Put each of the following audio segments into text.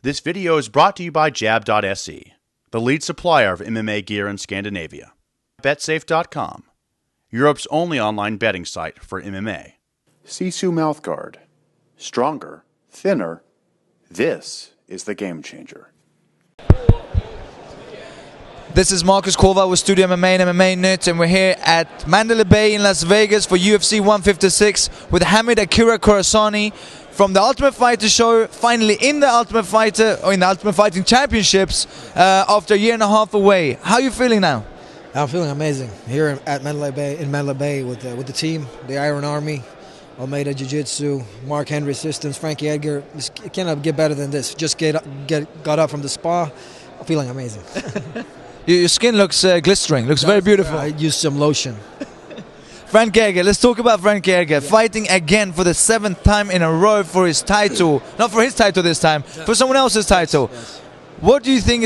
This video is brought to you by Jab.se, the lead supplier of MMA gear in Scandinavia. BetSafe.com, Europe's only online betting site for MMA. Sisu mouthguard. Stronger, thinner. This is the game changer. This is Marcus Korva with StudioMMA and MMA Net, and we're here at Mandalay Bay in Las Vegas for UFC 156 with Hamid Akira Corassani from the Ultimate Fighter show, finally in the Ultimate Fighter, or in the Ultimate Fighting Championships after a year and a half away. How are you feeling now? I'm feeling amazing here at Mandalay Bay with the team, the Iron Army, Almeida Jiu-Jitsu, Mark Henry Systems, Frankie Edgar. It cannot get better than this. Just got up from the spa, feeling amazing. Your skin looks glistering, looks very beautiful. I used some lotion. Frankie Edgar, let's talk about Frankie Edgar, fighting again for the 7th time in a row for his title. Not for his title this time, for someone else's title. Yes. What do you think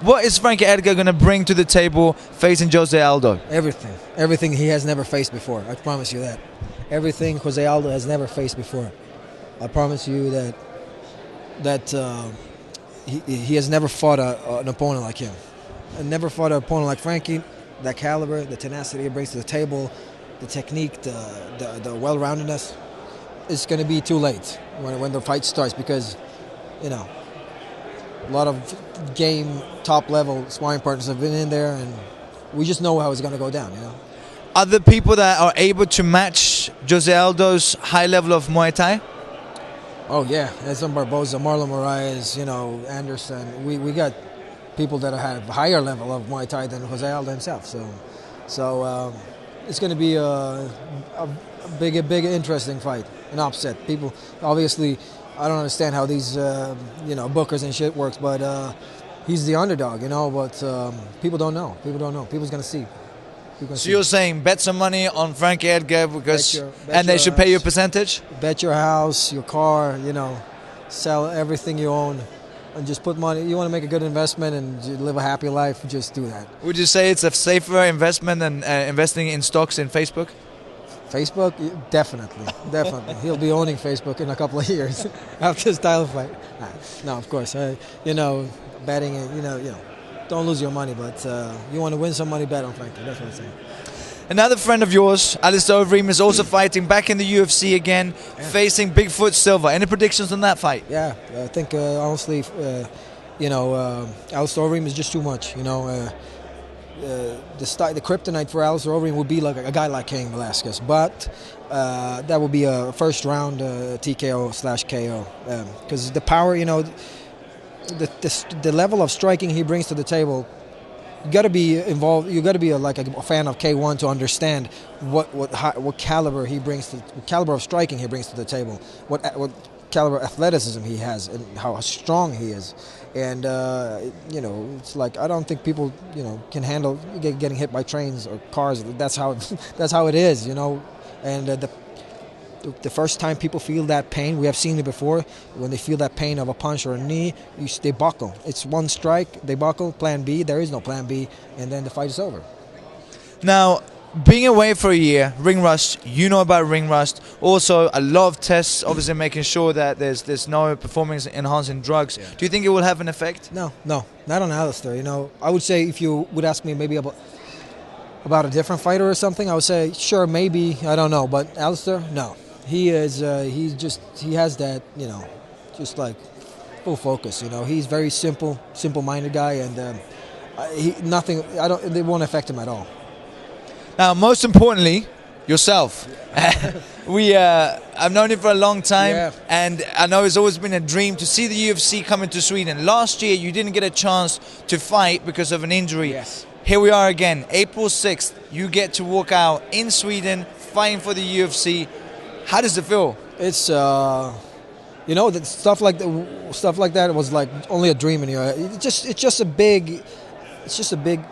what is Frankie Edgar gonna bring to the table facing Jose Aldo? Everything he has never faced before. I promise you that. Everything Jose Aldo has never faced before. I promise you that he has never fought an opponent like him. I never fought an opponent like Frankie. That caliber, the tenacity he brings to the table, the technique, the well-roundedness. It's going to be too late when the fight starts because, you know, a lot of game top-level sparring partners have been in there, and we just know how it's going to go down. You know. Are there people that are able to match Jose Aldo's high level of Muay Thai? Oh yeah, Edson Barboza, Marlon Moraes, Anderson. We got people that have a higher level of Muay Thai than Jose Aldo himself. So it's going to be a big, interesting fight, an upset. People, obviously, I don't understand how these, bookers and shit works, but he's the underdog, but people don't know. People's going to see. So you're saying bet some money on Frankie Edgar and they should pay you a percentage? Bet your house, your car, sell everything you own. And just put money. You want to make a good investment and live a happy life, just do that. Would you say it's a safer investment than investing in stocks in Facebook? Facebook? Definitely. He'll be owning Facebook in a couple of years after his title fight. No, of course. Betting, don't lose your money, but you want to win some money, bet on Frankie. That's what I'm saying. Another friend of yours, Alistair Overeem, is also fighting back in the UFC again, facing Bigfoot Silva. Any predictions on that fight? Yeah, I think honestly, Alistair Overeem is just too much. The kryptonite for Alistair Overeem would be like a guy like Cain Velasquez, but that would be a first round TKO/KO because the power, the level of striking he brings to the table. You got to be involved. You got to be a fan of K1 to understand what caliber he brings, what caliber of striking he brings to the table, what caliber of athleticism he has, and how strong he is. And it's like I don't think people can handle getting hit by trains or cars. That's how it is. And the first time people feel that pain, we have seen it before, when they feel that pain of a punch or a knee, they buckle. It's one strike, they buckle, plan B, there is no plan B, and then the fight is over. Now, being away for a year, ring rust, you know about ring rust, also a lot of tests, obviously making sure that there's no performance-enhancing drugs. Yeah. Do you think it will have an effect? No, not on Alistair. I would say if you would ask me maybe about a different fighter or something, I would say, sure, maybe, I don't know, but Alistair, no. He is. He has that. Just like full focus. He's very simple-minded guy, and nothing. It won't affect him at all. Now, most importantly, yourself. I've known you for a long time, and I know it's always been a dream to see the UFC come into Sweden. Last year, you didn't get a chance to fight because of an injury. Yes. Here we are again, April 6th. You get to walk out in Sweden, fighting for the UFC. How does it feel? It's that stuff like that was like only a dream in your head. It's just a big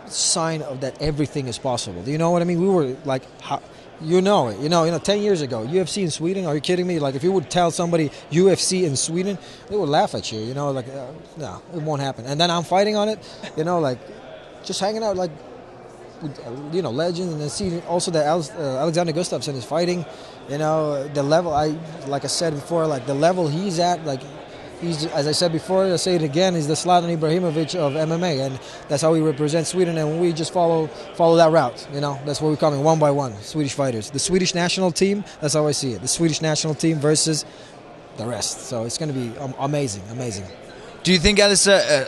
sign of that everything is possible. Do you know what I mean? We were like, 10 years ago, UFC in Sweden. Are you kidding me? Like if you would tell somebody UFC in Sweden, they would laugh at you. No, it won't happen. And then I'm fighting on it. Just hanging out like. Legends, and then see also that Alexander Gustafsson is fighting. The level like I said before, like the level he's at, like he's, as I said before, I say it again, he's the Zlatan Ibrahimovic of MMA, and that's how we represent Sweden, and we just follow that route. You know, that's what we're coming one by one. Swedish fighters, the Swedish national team. That's how I see it. The Swedish national team versus the rest. So it's going to be amazing. Do you think Alexander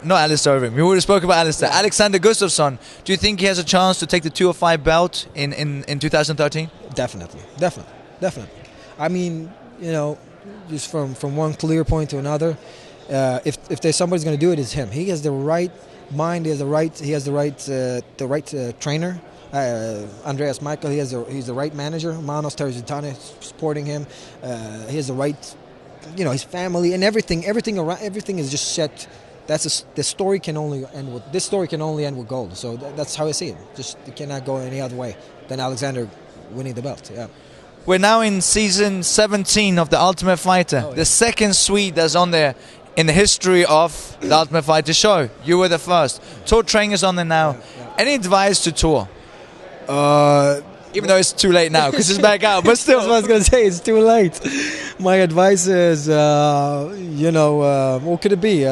Gustafsson, do you think he has a chance to take the 205 belt in 2013? Definitely. I mean, you know, just from one clear point to another, if there's somebody's going to do it, it's him. He has the right mind. He has the right trainer. Andreas Michael. He's the right manager. Manos Terzitane supporting him. He has the right. You know, his family and everything is just set. The story can only end with gold. So that's how I see it. Just it cannot go any other way than Alexander winning the belt. Yeah. We're now in season 17 of The Ultimate Fighter, the second Swede that's on there in the history of The Ultimate Fighter show. You were the first. Tor Träng is on there now. Yeah. Any advice to Tor? Even though it's too late now because it's back out, but still. That's what I was going to say, it's too late. My advice is, what could it be?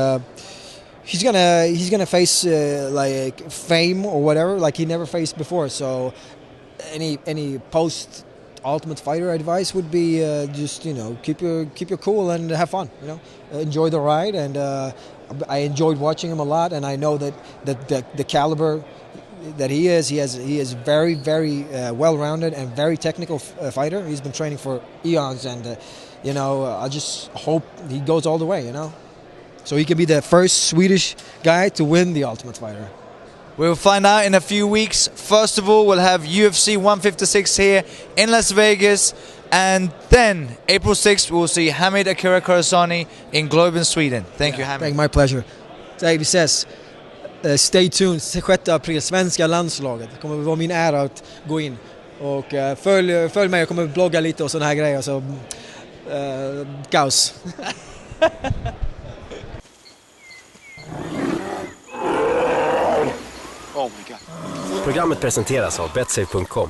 He's gonna face like fame or whatever, like he never faced before. So any post Ultimate Fighter advice would be just keep your cool and have fun. You know, enjoy the ride, and I enjoyed watching him a lot, and I know that the caliber that he is very, very well-rounded and very technical fighter. He's been training for eons, and I just hope he goes all the way, so he can be the first Swedish guy to win the Ultimate Fighter. We'll find out in a few weeks. First of all, we'll have UFC 156 here in Las Vegas, and then April 6th we'll see Hamid Akira Corassani in Globen, Sweden. Thank you, Hamid. My pleasure. Vi ses. Stay tuned, 6 april, svenska landslaget. Det kommer vara min ära att gå in. Och följ mig, jag kommer blogga lite och såna här grejer. Så, kaos. Oh my God. Programmet presenteras av betsafe.com.